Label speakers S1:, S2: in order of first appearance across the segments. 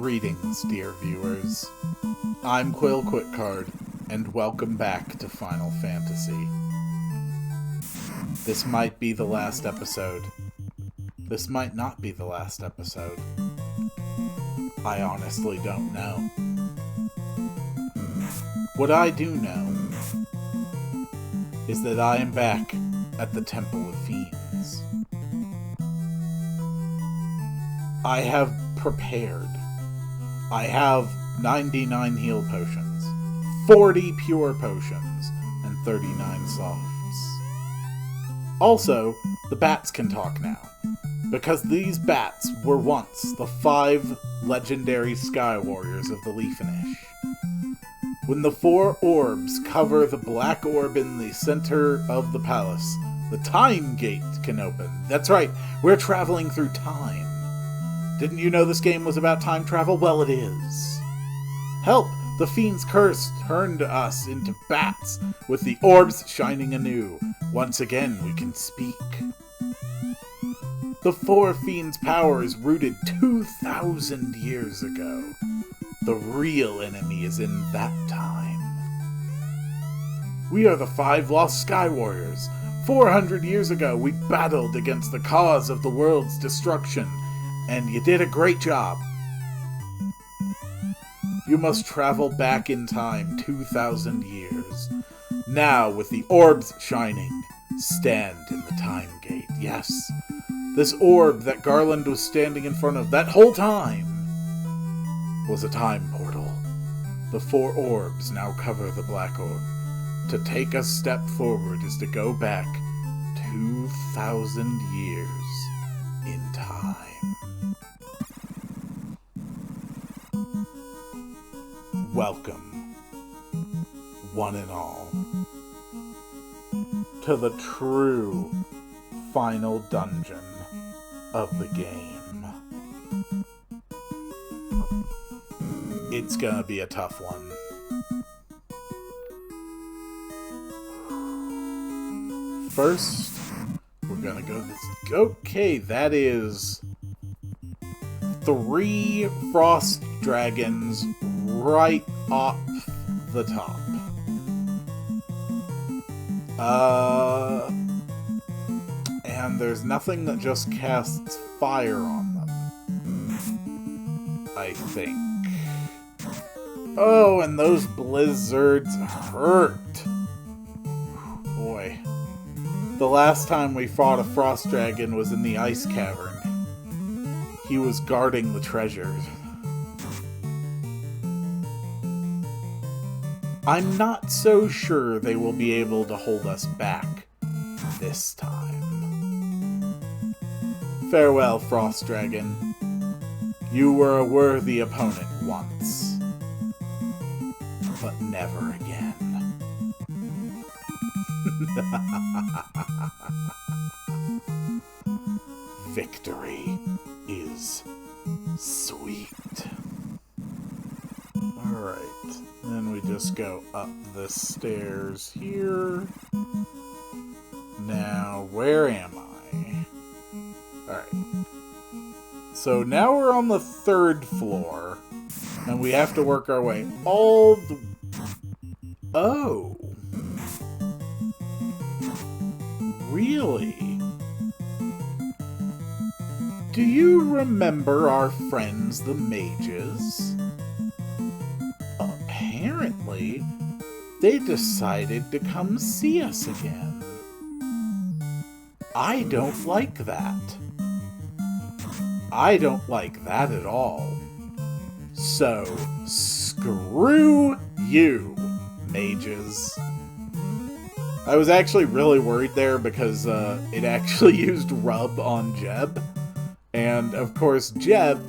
S1: Greetings, dear viewers. I'm Quill and welcome back to Final Fantasy. This might be the last episode. This might not be the last episode. I honestly don't know. What I do know is that I am back at the Temple of Fiends. I have prepared. I have 99 heal potions, 40 pure potions, and 39 softs. Also, the bats can talk now, because these bats were once the 5 legendary Sky Warriors of the Leafinish. When the 4 orbs cover the black orb in the center of the palace, the time gate can open. That's right, we're traveling through time. Didn't you know this game was about time travel? Well, it is. Help! The Fiend's curse turned us into bats, with the orbs shining anew. Once again, we can speak. The 4 Fiends' power is rooted 2,000 years ago. The real enemy is in that time. We are the 5 lost Sky Warriors. 400 years ago, we battled against the cause of the world's destruction, and you did a great job. You must travel back in time 2,000 years. Now, with the orbs shining, stand in the time gate. Yes, this orb that Garland was standing in front of that whole time was a time portal. The 4 orbs now cover the black orb. To take a step forward is to go back 2,000 years in time. Welcome, one and all, to the true final dungeon of the game. It's gonna be a tough one. First, we're gonna go this. Okay, that is 3 frost dragons right off the top. And there's nothing that just casts fire on them, I think. Oh, and those blizzards hurt. Boy. The last time we fought a frost dragon was in the ice cavern. He was guarding the treasures. I'm not so sure they will be able to hold us back this time. Farewell, Frost Dragon. You were a worthy opponent once, but never again. Victory is sweet. Alright, then we just go up the stairs here. Now, where am I? Alright. So now we're on the 3rd floor, and we have to work our way all the... Oh. Really? Do you remember our friends, the mages? Apparently, they decided to come see us again. I don't like that. I don't like that at all. So, screw you, mages. I was actually really worried there because it actually used rub on Jeb. And, of course, Jeb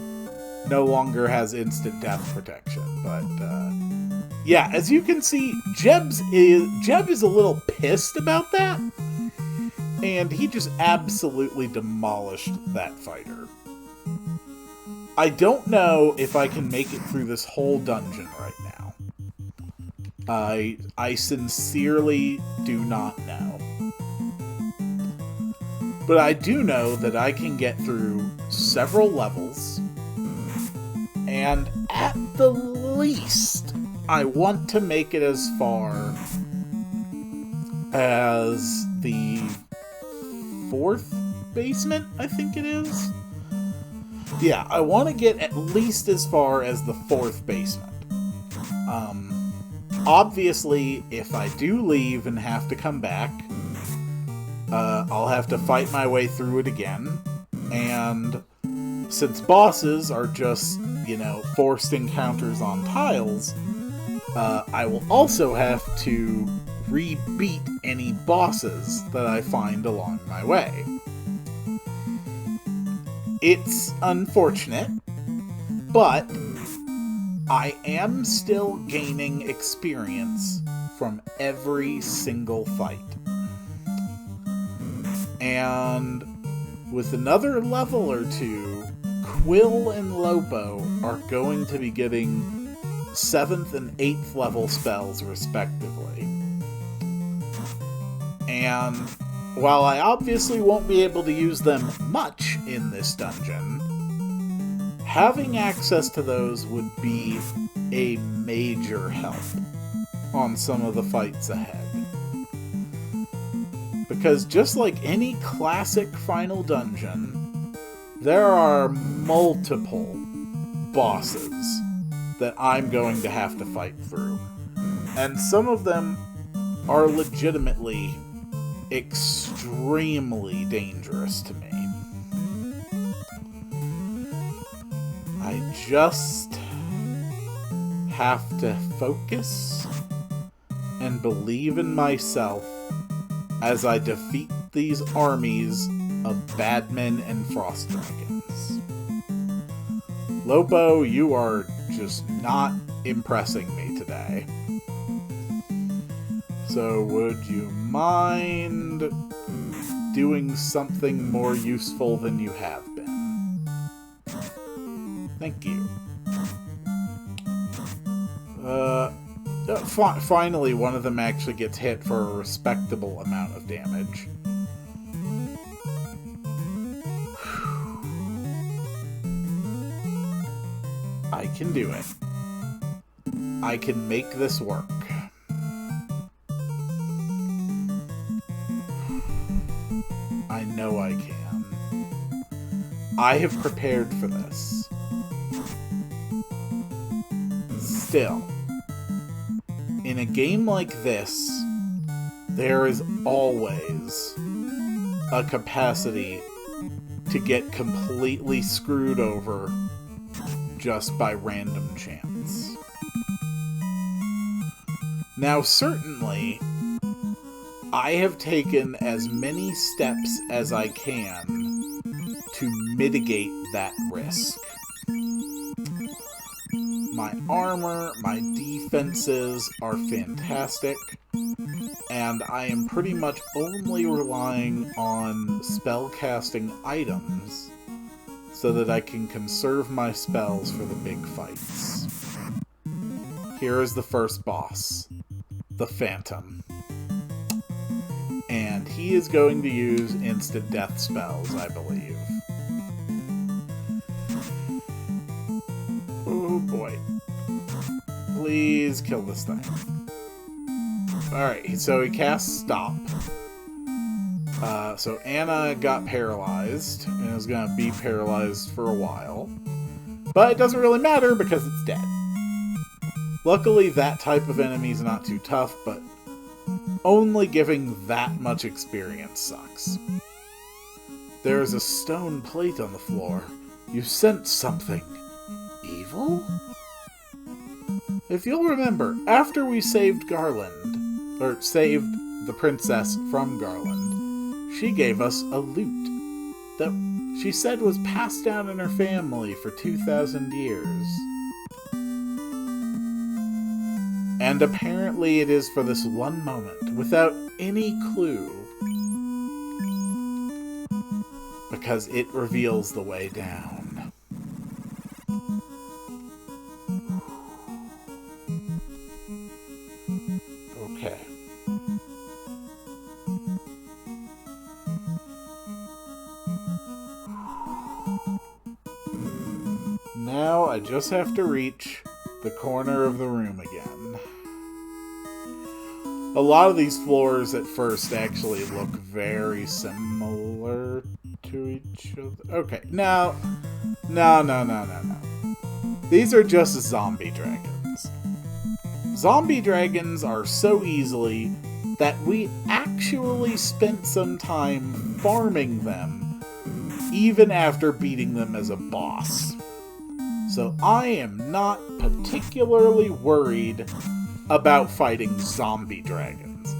S1: no longer has instant death protection. But, yeah, as you can see, Jeb is a little pissed about that. And he just absolutely demolished that fighter. I don't know if I can make it through this whole dungeon right now. I sincerely do not know. But I do know that I can get through several levels And at the least, I want to make it as far as the 4th basement, I think it is. Yeah, I want to get at least as far as the 4th basement. Obviously, if I do leave and have to come back, I'll have to fight my way through it again. And since bosses are just, forced encounters on tiles, I will also have to re-beat any bosses that I find along my way. It's unfortunate, but I am still gaining experience from every single fight. And with another level or two, Quill and Lobo are going to be getting 7th and 8th level spells respectively. And while I obviously won't be able to use them much in this dungeon, having access to those would be a major help on some of the fights ahead. Because just like any classic final dungeon, there are multiple bosses that I'm going to have to fight through. And some of them are legitimately extremely dangerous to me. I just have to focus and believe in myself as I defeat these armies of badmen and frost dragons. Lobo, you are just not impressing me today. So would you mind doing something more useful than you have been? Thank you. Finally, one of them actually gets hit for a respectable amount of damage. I can do it. I can make this work. I know I can. I have prepared for this. Still, in a game like this, there is always a capacity to get completely screwed over just by random chance. Now, certainly, I have taken as many steps as I can to mitigate that risk. My armor, my defenses are fantastic, and I am pretty much only relying on spellcasting items so that I can conserve my spells for the big fights. Here is the first boss, the Phantom. And he is going to use instant death spells, I believe. Oh boy. Please kill this thing. Alright, so he casts Stop. So Anna got paralyzed, and is going to be paralyzed for a while. But it doesn't really matter because it's dead. Luckily, that type of enemy is not too tough, but only giving that much experience sucks. There is a stone plate on the floor. You sent something. Evil? If you'll remember, after we saved Garland, or saved the princess from Garland, she gave us a lute that she said was passed down in her family for 2,000 years. And apparently it is for this one moment, without any clue, because it reveals the way down. Okay. Now I just have to reach the corner of the room again. A lot of these floors at first actually look very similar to each other. Okay, no. These are just zombie dragons. Zombie dragons are so easily that we actually spent some time farming them, even after beating them as a boss. So I am not particularly worried about fighting zombie dragons.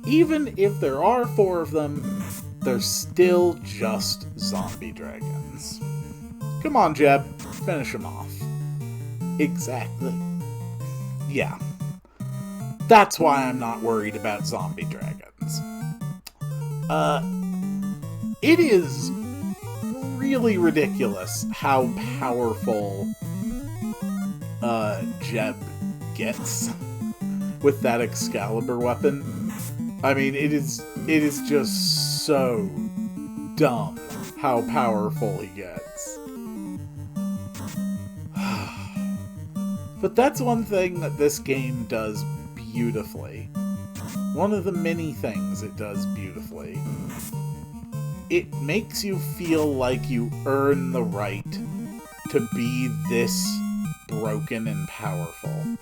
S1: Even if there are 4 of them, they're still just zombie dragons. Come on, Jeb, finish them off. Exactly. Yeah. That's why I'm not worried about zombie dragons. It is really ridiculous how powerful Jeb gets with that Excalibur weapon. I mean, it is just so dumb how powerful he gets. But that's one thing that this game does beautifully. One of the many things it does beautifully. It makes you feel like you earn the right to be this broken and powerful.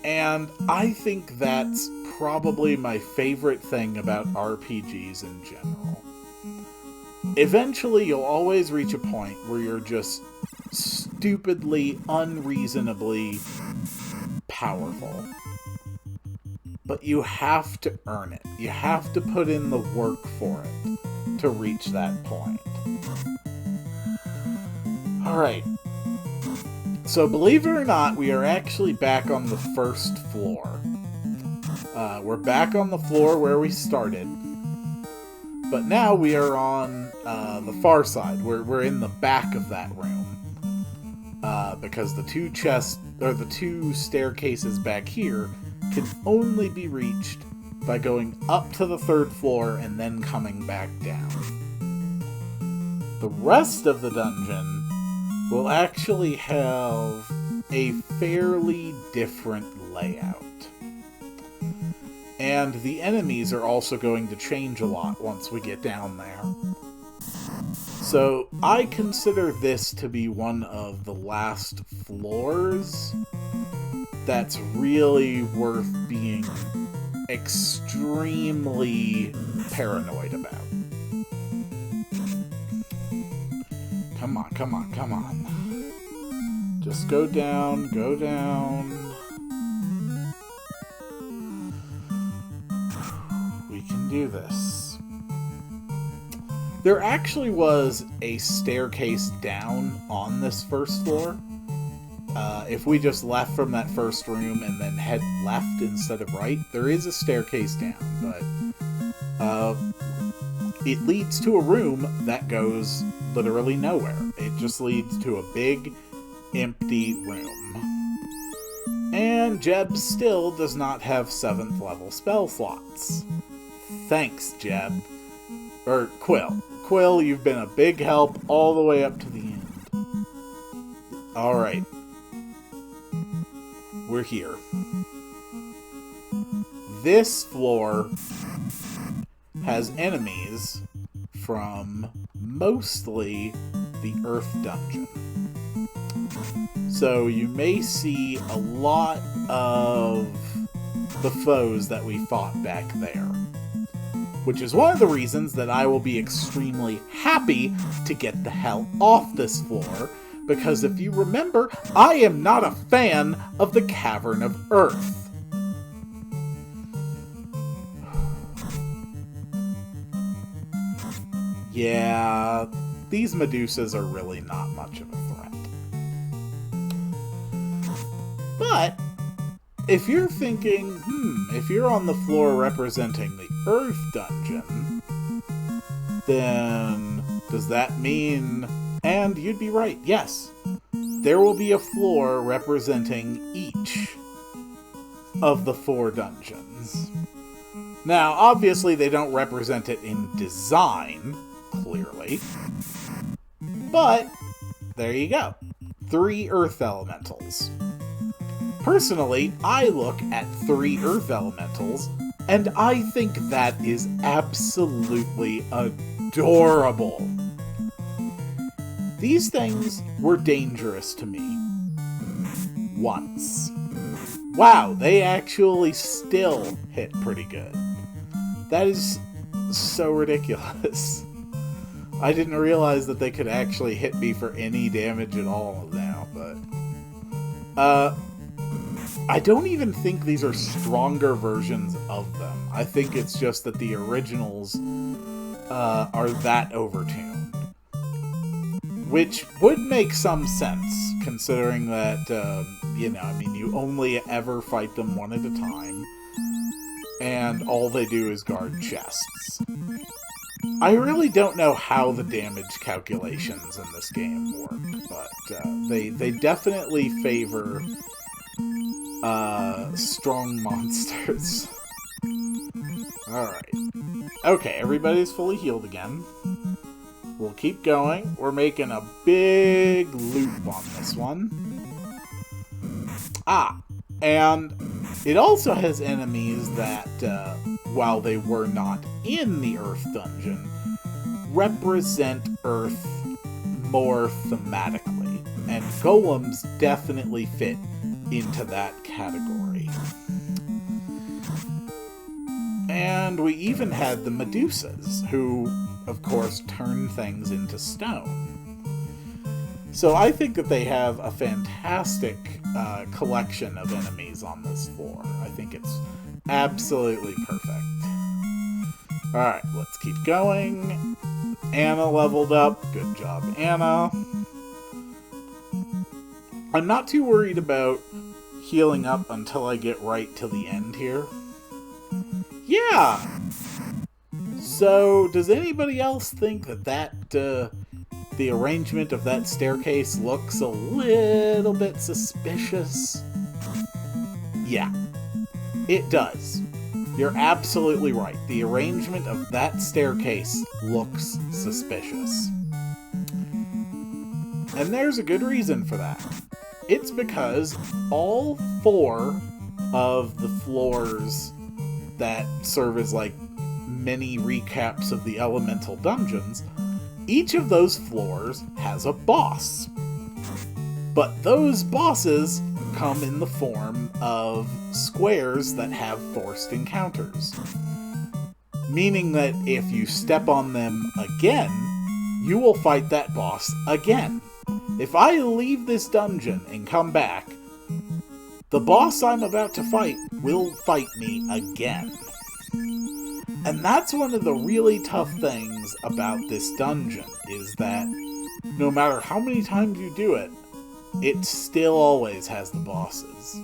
S1: And I think that's probably my favorite thing about RPGs in general. Eventually, you'll always reach a point where you're just stupidly, unreasonably powerful. But you have to earn it. You have to put in the work for it to reach that point. Alright. So believe it or not, we are actually back on the first floor. We're back on the floor where we started. But now we are on the far side. We're in the back of that room. Because the 2 chests, or the 2 staircases back here, can only be reached by going up to the 3rd floor and then coming back down. The rest of the dungeon will actually have a fairly different layout. And the enemies are also going to change a lot once we get down there. So I consider this to be one of the last floors that's really worth being extremely paranoid about. Come on, come on, come on. Just go down, go down. We can do this. There actually was a staircase down on this first floor. If we just left from that first room and then head left instead of right, there is a staircase down, but it leads to a room that goes literally nowhere. It just leads to a big, empty room. And Jeb still does not have 7th level spell slots. Thanks, Jeb. Or Quill. Quill, you've been a big help all the way up to the end. Alright. We're here. This floor has enemies from mostly the Earth Dungeon. So you may see a lot of the foes that we fought back there. Which is one of the reasons that I will be extremely happy to get the hell off this floor, because if you remember, I am not a fan of the Cavern of Earth. Yeah, these Medusas are really not much of a threat. But if you're thinking, if you're on the floor representing the Earth Dungeon, then does that mean... And you'd be right, yes. There will be a floor representing each of the 4 dungeons. Now, obviously they don't represent it in design, clearly. But, there you go. 3 Earth Elementals. Personally, I look at 3 Earth Elementals, and I think that is absolutely adorable. These things were dangerous to me. Once. Wow, they actually still hit pretty good. That is so ridiculous. I didn't realize that they could actually hit me for any damage at all now, but... I don't even think these are stronger versions of them. I think it's just that the originals are that overtuned. Which would make some sense, considering that, you only ever fight them one at a time, and all they do is guard chests. I really don't know how the damage calculations in this game work, but they definitely favor strong monsters. Alright. Okay, everybody's fully healed again. We'll keep going. We're making a big loop on this one. And it also has enemies that, while they were not in the Earth dungeon, represent Earth more thematically. And golems definitely fit into that category. And we even had the Medusas, who, of course, turn things into stone. So I think that they have a fantastic collection of enemies on this floor. I think it's absolutely perfect. Alright, let's keep going. Anna leveled up. Good job, Anna. I'm not too worried about healing up until I get right to the end here. Yeah! So, does anybody else think that the arrangement of that staircase looks a little bit suspicious? Yeah, it does. You're absolutely right. The arrangement of that staircase looks suspicious. And there's a good reason for that. It's because all 4 of the floors that serve as like mini recaps of the elemental dungeons, each of those floors has a boss. But those bosses come in the form of squares that have forced encounters. Meaning that if you step on them again, you will fight that boss again. If I leave this dungeon and come back, the boss I'm about to fight will fight me again. And that's one of the really tough things about this dungeon, is that no matter how many times you do it, it still always has the bosses.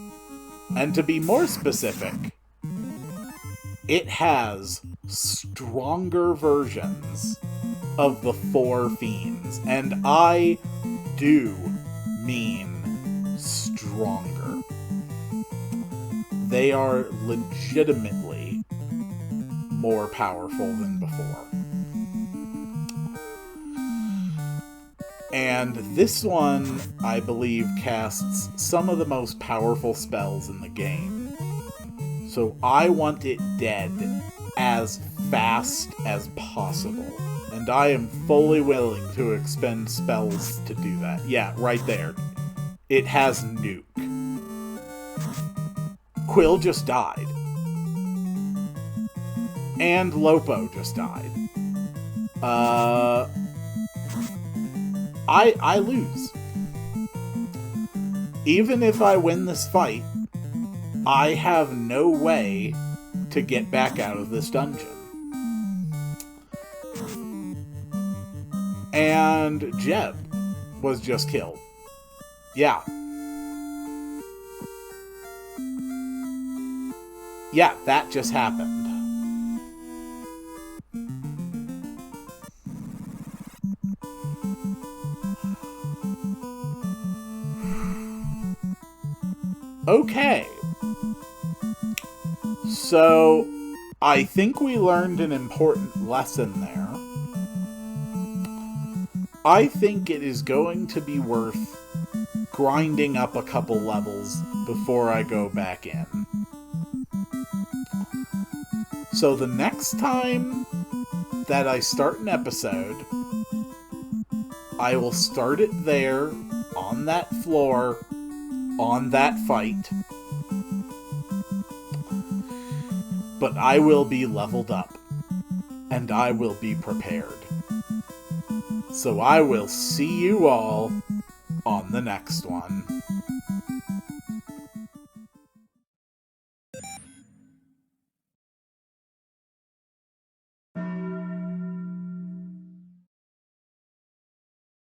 S1: And to be more specific, it has stronger versions of the 4 fiends. And I do mean stronger. They are legitimately more powerful than before. And this one, I believe, casts some of the most powerful spells in the game. So I want it dead as fast as possible. And I am fully willing to expend spells to do that. Yeah, right there. It has nuke. Quill just died. And Lopo just died. I lose. Even if I win this fight, I have no way to get back out of this dungeon. And Jeb was just killed. Yeah. Yeah, that just happened. Okay. So, I think we learned an important lesson there. I think it is going to be worth grinding up a couple levels before I go back in. So the next time that I start an episode, I will start it there, on that floor, on that fight. But I will be leveled up, and I will be prepared. So I will see you all on the next one.